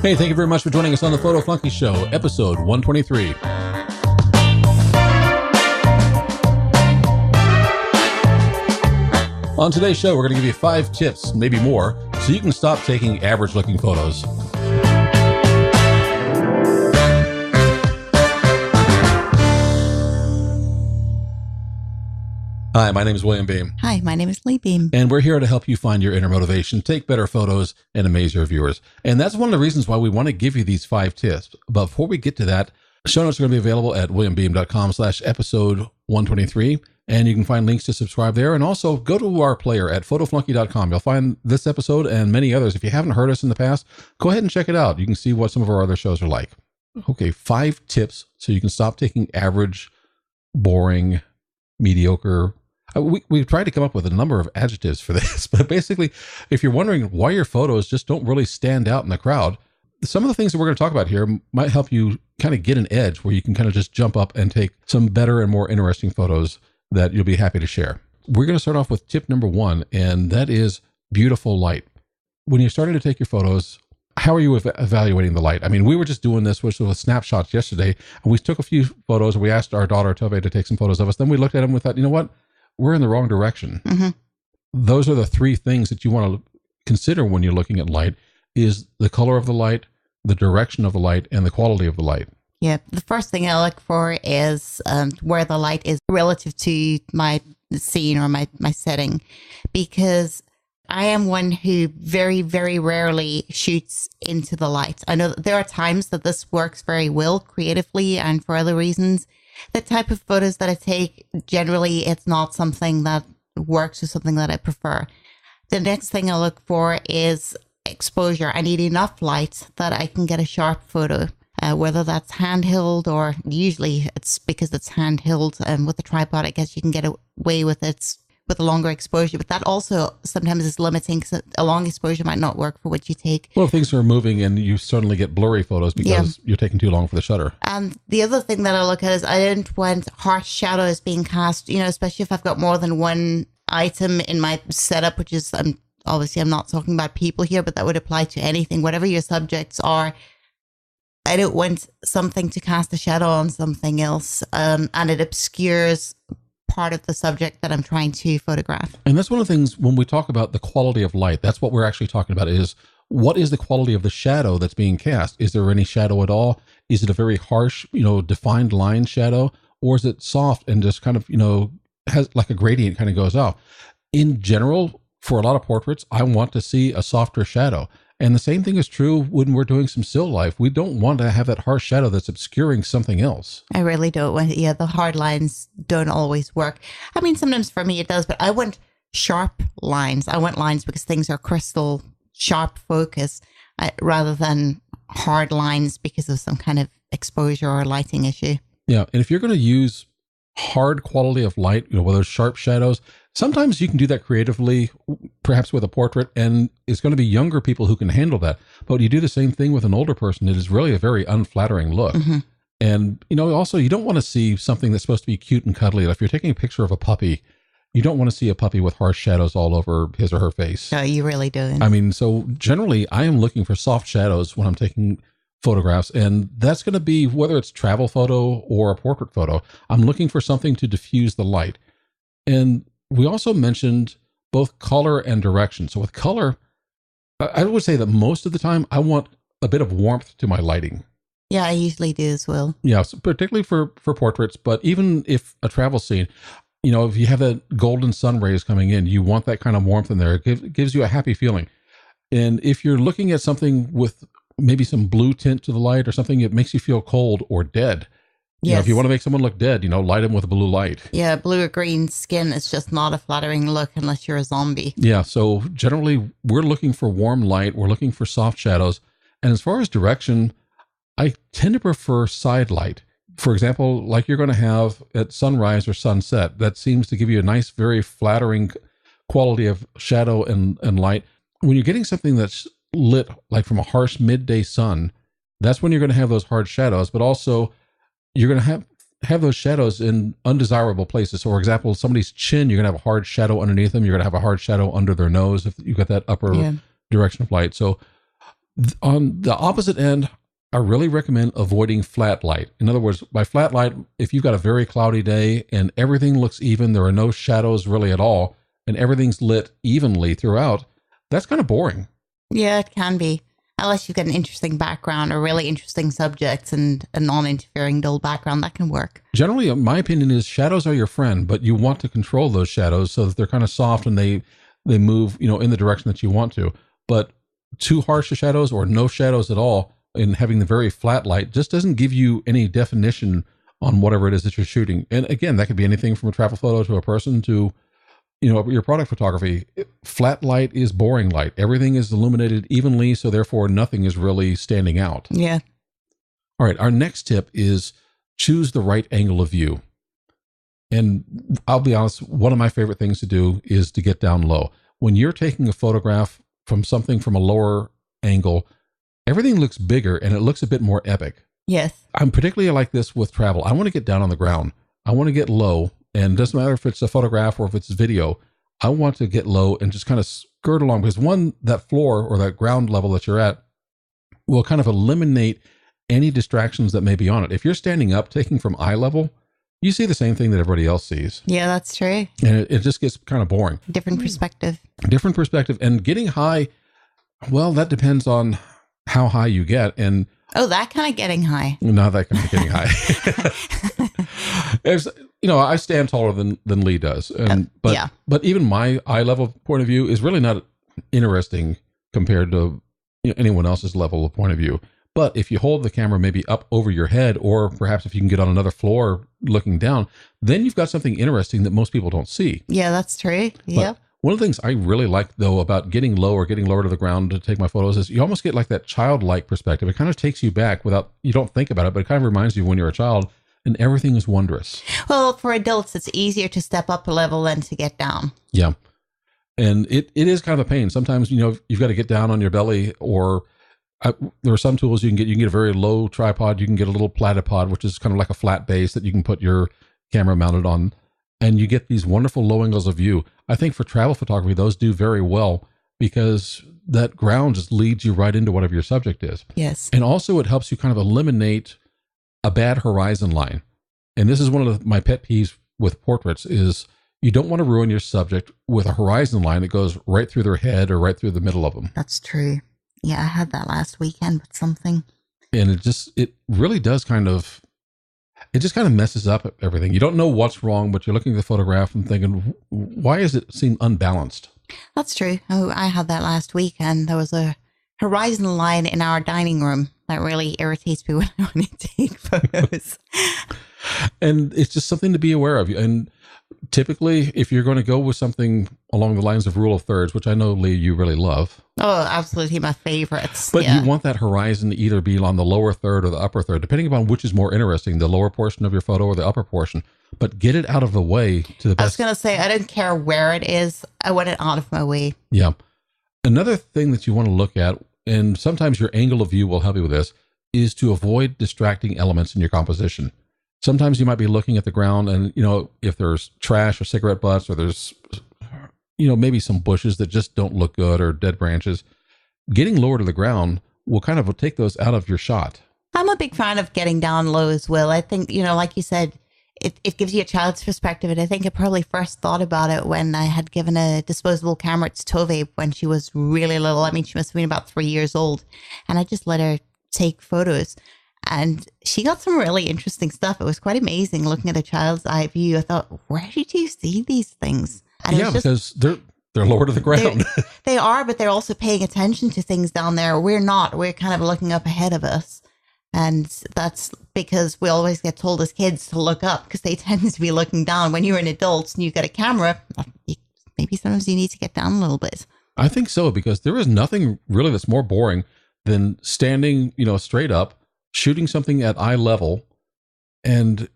Hey, thank you very much for joining us on the Photo Flunky Show, episode 123. On today's show, we're going to give you 5 tips, maybe more, so you can stop taking average-looking photos. Hi, my name is William Beem. Hi, my name is Lee Beem. And we're here to help you find your inner motivation, take better photos, and amaze your viewers. And that's one of the reasons why we want to give you these 5 tips. But before we get to that, show notes are going to be available at williambeem.com/episode 123. And you can find links to subscribe there. And also go to our player at photoflunky.com. You'll find this episode and many others. If you haven't heard us in the past, go ahead and check it out. You can see what some of our other shows are like. Okay, 5 tips so you can stop taking average, boring, mediocre. We've tried to come up with a number of adjectives for this, but basically, if you're wondering why your photos just don't really stand out in the crowd, some of the things that we're going to talk about here might help you kind of get an edge where you can kind of just jump up and take some better and more interesting photos that you'll be happy to share. We're going to start off with tip number 1, and that is beautiful light. When you're starting to take your photos, how are you evaluating the light? I mean, we were just doing this, which was snapshots yesterday, and we took a few photos, and we asked our daughter, Tove, to take some photos of us. Then we looked at them and we thought, you know what? We're in the wrong direction. Mm-hmm. Those are the 3 things that you want to consider when you're looking at light: is the color of the light, the direction of the light, and the quality of the light. Yeah, the first thing I look for is where the light is relative to my scene or my setting, because I am one who very, very rarely shoots into the light. I know that there are times that this works very well creatively and for other reasons. The type of photos that I take, generally, it's not something that works or something that I prefer. The next thing I look for is exposure. I need enough light that I can get a sharp photo, whether that's handheld or usually it's because it's handheld. With the tripod, I guess you can get away with it with a longer exposure, but that also sometimes is limiting because a long exposure might not work for what you take. Well, if things are moving and you suddenly get blurry photos because you're taking too long for the shutter. And the other thing that I look at is I don't want harsh shadows being cast, especially if I've got more than one item in my setup, which is, obviously I'm not talking about people here, but that would apply to anything, whatever your subjects are. I don't want something to cast a shadow on something else, and it obscures part of the subject that I'm trying to photograph. And that's one of the things when we talk about the quality of light, that's what we're actually talking about, is what is the quality of the shadow that's being cast? Is there any shadow at all? Is it a very harsh, defined line shadow? Or is it soft and just kind of, has like a gradient kind of goes out? In general, for a lot of portraits, I want to see a softer shadow. And the same thing is true when we're doing some still life. We don't want to have that harsh shadow that's obscuring something else. I really don't want it. Yeah, the hard lines don't always work. I mean, sometimes for me it does, but I want sharp lines. I want lines because things are crystal sharp focus rather than hard lines because of some kind of exposure or lighting issue. Yeah, and if you're going to use hard quality of light, whether it's sharp shadows, sometimes you can do that creatively, perhaps with a portrait, and it's going to be younger people who can handle that. But you do the same thing with an older person, it is really a very unflattering look. Mm-hmm. And, also you don't want to see something that's supposed to be cute and cuddly. If you're taking a picture of a puppy, you don't want to see a puppy with harsh shadows all over his or her face. No, you really don't. I mean, so generally I am looking for soft shadows when I'm taking photographs, and that's going to be whether it's travel photo or a portrait photo. I'm looking for something to diffuse the light. And we also mentioned both color and direction. So with color, I would say that most of the time I want a bit of warmth to my lighting. Yeah, I usually do as well. Yeah, so particularly for portraits, but even if a travel scene, if you have that golden sun rays coming in, you want that kind of warmth in there. It gives you a happy feeling. And if you're looking at something with maybe some blue tint to the light or something, it makes you feel cold or dead. Yes. If you want to make someone look dead, light them with a blue light. Yeah, blue or green skin is just not a flattering look unless you're a zombie. Yeah, so generally we're looking for warm light. We're looking for soft shadows. And as far as direction, I tend to prefer side light. For example, like you're going to have at sunrise or sunset, that seems to give you a nice, very flattering quality of shadow and light. When you're getting something that's lit like from a harsh midday sun, that's when you're going to have those hard shadows, but also you're going to have those shadows in undesirable places. So for example, somebody's chin, you're going to have a hard shadow underneath them. You're going to have a hard shadow under their nose if you've got that upper direction of light. So On the opposite end, I really recommend avoiding flat light. In other words, by flat light, if you've got a very cloudy day and everything looks even, there are no shadows really at all, and everything's lit evenly throughout, that's kind of boring. Yeah, it can be. Unless you've got an interesting background or really interesting subjects and a non-interfering dull background, that can work. Generally, my opinion is shadows are your friend, but you want to control those shadows so that they're kind of soft and they move, in the direction that you want to. But too harsh of shadows or no shadows at all and having the very flat light just doesn't give you any definition on whatever it is that you're shooting. And again, that could be anything from a travel photo to a person to your product photography. Flat light is boring light. Everything is illuminated evenly, so therefore nothing is really standing out. Yeah. All right, our next tip is choose the right angle of view. And I'll be honest, one of my favorite things to do is to get down low. When you're taking a photograph from something from a lower angle, everything looks bigger and it looks a bit more epic. Yes. I'm particularly like this with travel. I want to get down on the ground. I want to get low. And it doesn't matter if it's a photograph or if it's video, I want to get low and just kind of skirt along because that floor or that ground level that you're at will kind of eliminate any distractions that may be on it. If you're standing up, taking from eye level, you see the same thing that everybody else sees. Yeah, that's true. And it just gets kind of boring. Different perspective. Different perspective. And getting high, well, that depends on how high you get. And that kind of getting high. not that kind of getting high. I stand taller than Lee does. But even my eye level point of view is really not interesting compared to anyone else's level of point of view. But if you hold the camera maybe up over your head, or perhaps if you can get on another floor looking down, then you've got something interesting that most people don't see. Yeah, that's true. Yep. One of the things I really like, though, about getting low or getting lower to the ground to take my photos is you almost get like that childlike perspective. It kind of takes you back you don't think about it, but it kind of reminds you of when you're a child and everything is wondrous. Well, for adults, it's easier to step up a level than to get down. Yeah. And it is kind of a pain. Sometimes, you've got to get down on your belly, or there are some tools you can get. You can get a very low tripod. You can get a little platypod, which is kind of like a flat base that you can put your camera mounted on. And you get these wonderful low angles of view. I think for travel photography, those do very well because that ground just leads you right into whatever your subject is. Yes. And also it helps you kind of eliminate a bad horizon line. And this is one of my pet peeves with portraits is you don't want to ruin your subject with a horizon line that goes right through their head or right through the middle of them. That's true. Yeah, I had that last weekend with something. And it really does it just kind of messes up everything. You don't know what's wrong, but you're looking at the photograph and thinking, why does it seem unbalanced? That's true. Oh, I had that last week, and there was a horizon line in our dining room that really irritates me when I want to take photos. And it's just something to be aware of. And typically, if you're going to go with something along the lines of rule of thirds, which I know, Lee, you really love. Oh, absolutely my favorites. But you want that horizon to either be on the lower third or the upper third, depending upon which is more interesting, the lower portion of your photo or the upper portion. But get it out of the way to the best. I was going to say, I don't care where it is. I want it out of my way. Yeah. Another thing that you want to look at, and sometimes your angle of view will help you with this, is to avoid distracting elements in your composition. Sometimes you might be looking at the ground and, if there's trash or cigarette butts or there's, maybe some bushes that just don't look good or dead branches, getting lower to the ground will kind of take those out of your shot. I'm a big fan of getting down low as well. I think, like you said, it gives you a child's perspective. And I think I probably first thought about it when I had given a disposable camera to Tove when she was really little. I mean, she must have been about 3 years old. And I just let her take photos. And she got some really interesting stuff. It was quite amazing looking at a child's eye view. I thought, where did you see these things? And because they're lower to the ground. They are, but they're also paying attention to things down there. We're not. We're kind of looking up ahead of us. And that's because we always get told as kids to look up because they tend to be looking down. When you're an adult and you've got a camera, maybe sometimes you need to get down a little bit. I think so, because there is nothing really that's more boring than standing, straight up, shooting something at eye level, and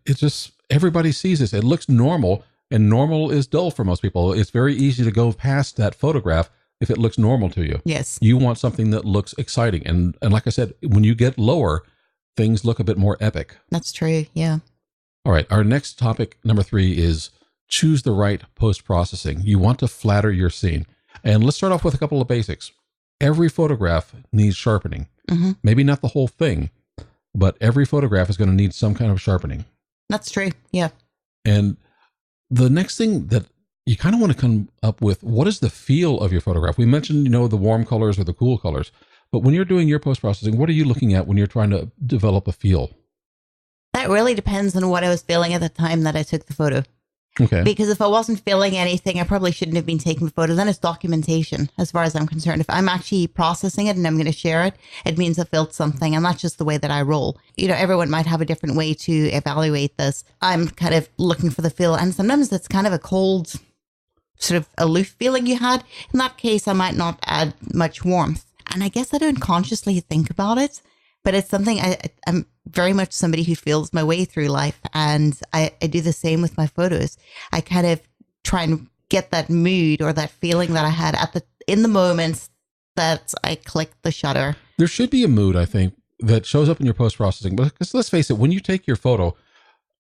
everybody sees this. It looks normal, and normal is dull for most people. It's very easy to go past that photograph if it looks normal to you. Yes. You want something that looks exciting. And like I said, when you get lower, things look a bit more epic. That's true, yeah. All right, our next topic, number 3, is choose the right post-processing. You want to flatter your scene. And let's start off with a couple of basics. every photograph needs sharpening. Mm-hmm. Maybe not the whole thing, but every photograph is going to need some kind of sharpening. That's true. Yeah. And the next thing that you kind of want to come up with, what is the feel of your photograph? We mentioned, the warm colors or the cool colors, but when you're doing your post-processing, what are you looking at when you're trying to develop a feel? That really depends on what I was feeling at the time that I took the photo. Okay. Because if I wasn't feeling anything, I probably shouldn't have been taking the photo. Then it's documentation, as far as I'm concerned. If I'm actually processing it and I'm going to share it, it means I felt something. And that's just the way that I roll. Everyone might have a different way to evaluate this. I'm kind of looking for the feel. And sometimes it's kind of a cold, sort of aloof feeling you had. In that case, I might not add much warmth. And I guess I don't consciously think about it, but it's something I'm very much somebody who feels my way through life. And I do the same with my photos. I kind of try and get that mood or that feeling that I had in the moment that I clicked the shutter. There should be a mood, I think, that shows up in your post-processing. But let's face it, when you take your photo,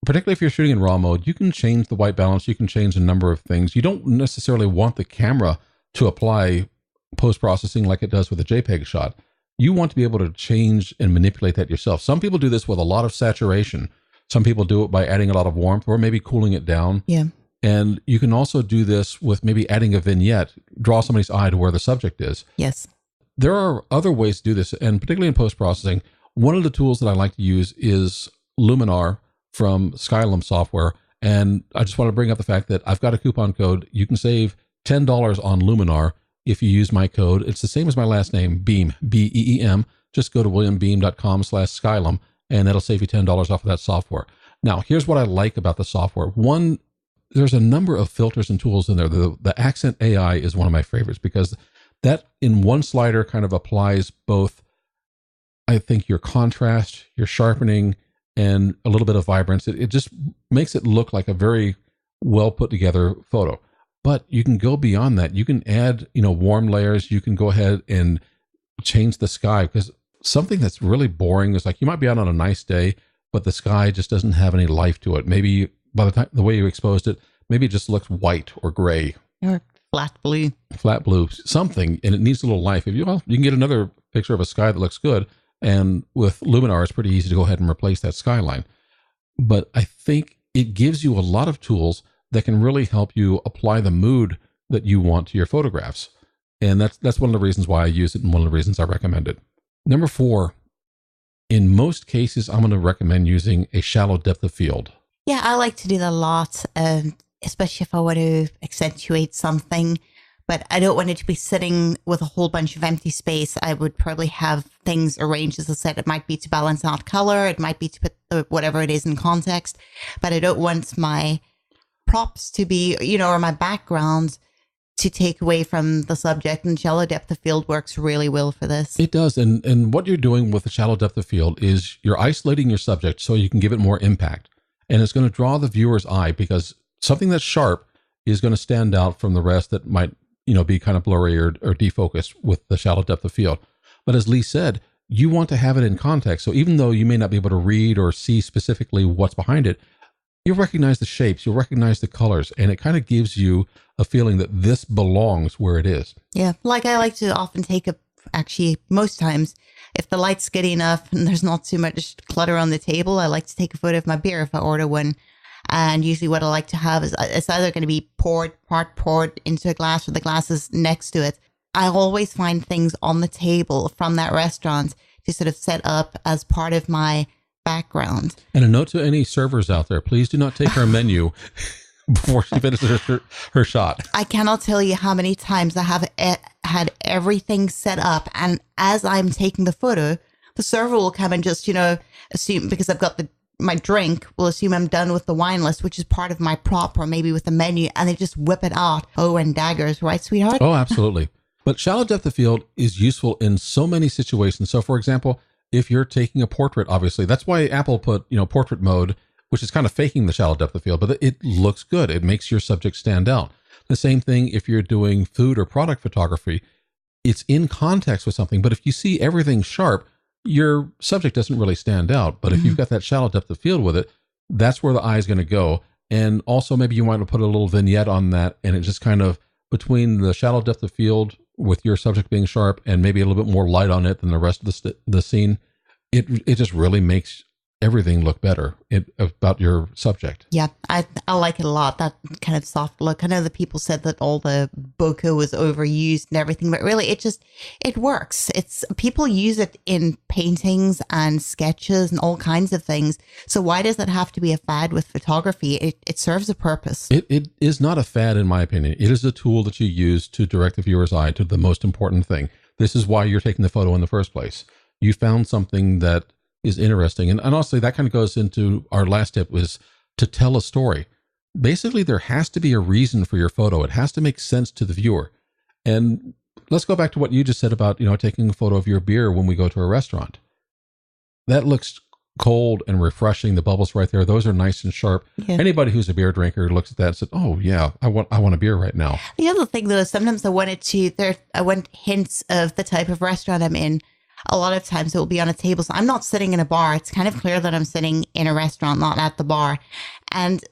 particularly if you're shooting in RAW mode, you can change the white balance. You can change a number of things. You don't necessarily want the camera to apply post-processing like it does with a JPEG shot. You want to be able to change and manipulate that yourself. Some people do this with a lot of saturation. Some people do it by adding a lot of warmth or maybe cooling it down. Yeah. And you can also do this with maybe adding a vignette, draw somebody's eye to where the subject is. Yes. There are other ways to do this, and particularly in post-processing, one of the tools that I like to use is Luminar from Skylum software. And I just want to bring up the fact that I've got a coupon code. You can save $10 on Luminar if you use my code. It's the same as my last name, Beem, B-E-E-M. Just go to williambeem.com/Skylum, and that'll save you $10 off of that software. Now, here's what I like about the software. One, there's a number of filters and tools in there. The Accent AI is one of my favorites because that in one slider kind of applies both, I think, your contrast, your sharpening, and a little bit of vibrance. It just makes it look like a very well put together photo. But you can go beyond that. You can add, warm layers. You can go ahead and change the sky, because something that's really boring is like you might be out on a nice day, but the sky just doesn't have any life to it. Maybe by the way you exposed it, maybe it just looks white or gray. Or flat blue. Flat blue, something, and it needs a little life. You can get another picture of a sky that looks good, and with Luminar, it's pretty easy to go ahead and replace that skyline. But I think it gives you a lot of tools that can really help you apply the mood that you want to your photographs. And that's one of the reasons why I use it and one of the reasons I recommend it. Number 4, in most cases, I'm going to recommend using a shallow depth of field. Yeah, I like to do that a lot, especially if I want to accentuate something, but I don't want it to be sitting with a whole bunch of empty space. I would probably have things arranged, as I said. It might be to balance out color. It might be to put whatever it is in context, but I don't want my props to be, or my background to take away from the subject, and shallow depth of field works really well for this. It does. And what you're doing with the shallow depth of field is you're isolating your subject so you can give it more impact. And it's going to draw the viewer's eye, because something that's sharp is going to stand out from the rest that might, be kind of blurry or defocused with the shallow depth of field. But as Lee said, you want to have it in context. So even though you may not be able to read or see specifically what's behind it, you'll recognize the shapes, you'll recognize the colors, and it kind of gives you a feeling that this belongs where it is. Yeah, like I like to often actually, most times, if the light's good enough and there's not too much clutter on the table, I like to take a photo of my beer if I order one. And usually what I like to have is it's either going to be poured into a glass, or the glass is next to it. I always find things on the table from that restaurant to sort of set up as part of my background. And a note to any servers out there, please do not take our menu before she finishes her shot. I cannot tell you how many times I have had everything set up, and as I'm taking the photo, the server will come and just, assume, because I've got my drink, will assume I'm done with the wine list, which is part of my prop, or maybe with the menu, and they just whip it out. Oh, and daggers, right, sweetheart? Oh, absolutely. But shallow depth of field is useful in so many situations. So, for example, if you're taking a portrait, obviously, that's why Apple put, portrait mode, which is kind of faking the shallow depth of field, but it looks good. It makes your subject stand out. The same thing if you're doing food or product photography. It's in context with something, but if you see everything sharp, your subject doesn't really stand out. But if you've got that shallow depth of field with it, that's where the eye is going to go. And also maybe you want to put a little vignette on that, and it just kind of, between the shallow depth of field with your subject being sharp and maybe a little bit more light on it than the rest of the scene, it just really makes everything look better about your subject. Yeah, I like it a lot, that kind of soft look. I know that people said that all the bokeh was overused and everything, but really it works. People use it in paintings and sketches and all kinds of things. So why does it have to be a fad with photography? It serves a purpose. It is not a fad, in my opinion. It is a tool that you use to direct the viewer's eye to the most important thing. This is why you're taking the photo in the first place. You found something that is interesting. And honestly, that kind of goes into our last tip, was to tell a story. Basically, there has to be a reason for your photo. It has to make sense to the viewer. And let's go back to what you just said about, taking a photo of your beer when we go to a restaurant. That looks cold and refreshing. The bubbles right there, those are nice and sharp. Yeah. Anybody who's a beer drinker looks at that and said, oh yeah, I want a beer right now. The other thing though, is sometimes I want hints of the type of restaurant I'm in. A lot of times it will be on a table. So I'm not sitting in a bar. It's kind of clear that I'm sitting in a restaurant, not at the bar. And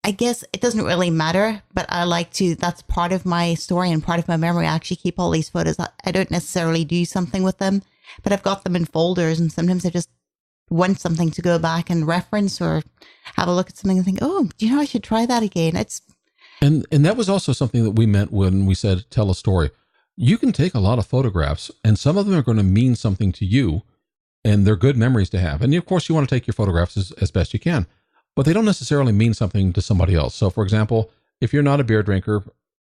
I guess it doesn't really matter, but I like to, that's part of my story and part of my memory. I actually keep all these photos. I don't necessarily do something with them, but I've got them in folders, and sometimes I just want something to go back and reference or have a look at something and think, oh, I should try that again. And that was also something that we meant when we said tell a story. You can take a lot of photographs, and some of them are going to mean something to you, and they're good memories to have. And of course, you want to take your photographs as best you can, but they don't necessarily mean something to somebody else. So for example, if you're not a beer drinker,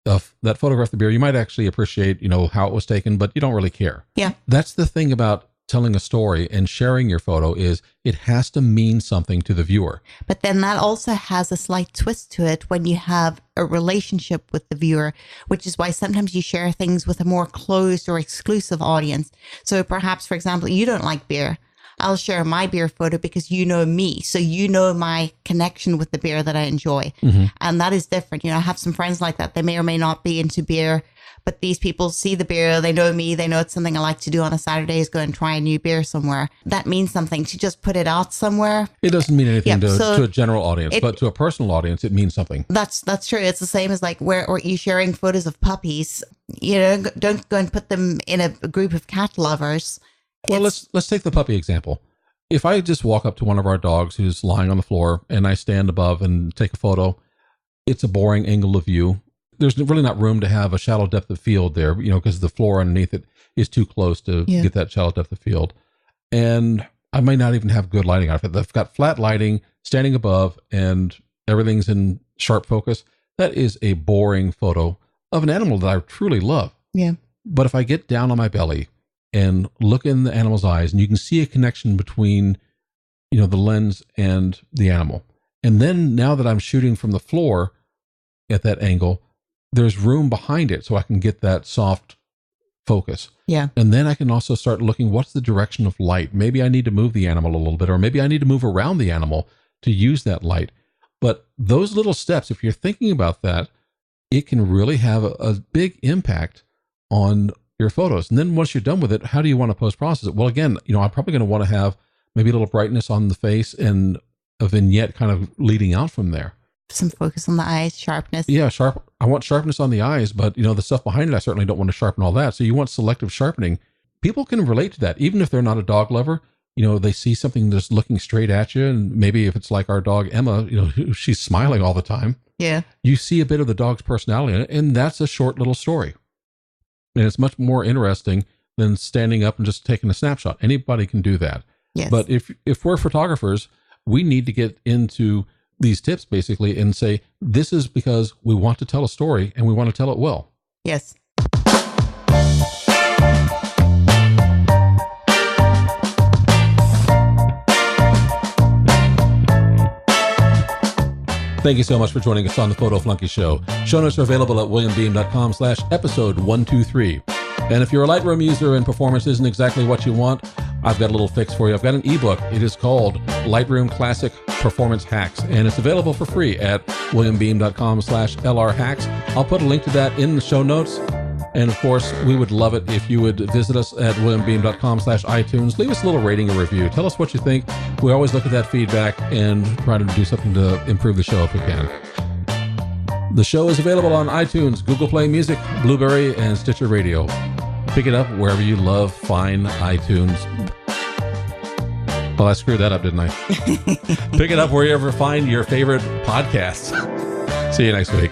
that photograph of the beer, you might actually appreciate, how it was taken, but you don't really care. Yeah. That's the thing about telling a story and sharing your photo, is it has to mean something to the viewer. But then that also has a slight twist to it when you have a relationship with the viewer, which is why sometimes you share things with a more closed or exclusive audience. So perhaps, for example, you don't like beer. I'll share my beer photo because you know me. So you know my connection with the beer that I enjoy. Mm-hmm. And that is different. I have some friends like that. They may or may not be into beer, but these people see the beer, they know me, they know it's something I like to do on a Saturday, is go and try a new beer somewhere. That means something. To just put it out somewhere, it doesn't mean anything to a general audience, but to a personal audience, it means something. That's true. It's the same as like or you sharing photos of puppies. Don't go and put them in a group of cat lovers. Well, let's take the puppy example. If I just walk up to one of our dogs who's lying on the floor and I stand above and take a photo, it's a boring angle of view. There's really not room to have a shallow depth of field there, because the floor underneath it is too close to get that shallow depth of field. And I might not even have good lighting out of it. I've got flat lighting, standing above, and everything's in sharp focus. That is a boring photo of an animal that I truly love. Yeah. But if I get down on my belly and look in the animal's eyes, and you can see a connection between, the lens and the animal. And then now that I'm shooting from the floor at that angle, there's room behind it so I can get that soft focus. Yeah. And then I can also start looking, what's the direction of light? Maybe I need to move the animal a little bit, or maybe I need to move around the animal to use that light. But those little steps, if you're thinking about that, it can really have a big impact on your photos. And then once you're done with it, how do you want to post-process it? Well, again, I'm probably going to want to have maybe a little brightness on the face and a vignette kind of leading out from there. Some focus on the eyes, sharpness. Yeah, I want sharpness on the eyes, but the stuff behind it, I certainly don't want to sharpen all that. So you want selective sharpening. People can relate to that, even if they're not a dog lover. They see something that's looking straight at you, and maybe if it's like our dog Emma, she's smiling all the time. Yeah, you see a bit of the dog's personality in it, and that's a short little story. And it's much more interesting than standing up and just taking a snapshot. Anybody can do that. Yes. But if we're photographers, we need to get into these tips basically and say, this is because we want to tell a story and we want to tell it well. Yes. Thank you so much for joining us on the Photo Flunky Show. Show notes are available at williambeam.com/episode 123. And if you're a Lightroom user and performance isn't exactly what you want, I've got a little fix for you. I've got an ebook. It is called Lightroom Classic Performance Hacks, and it's available for free at williambeam.com/LRHacks. I'll put a link to that in the show notes. And of course, we would love it if you would visit us at williambeam.com/iTunes. Leave us a little rating or review. Tell us what you think. We always look at that feedback and try to do something to improve the show if we can. The show is available on iTunes, Google Play Music, Blueberry, and Stitcher Radio. Pick it up wherever you love fine iTunes. Well, I screwed that up, didn't I? Pick it up wherever you find your favorite podcasts. See you next week.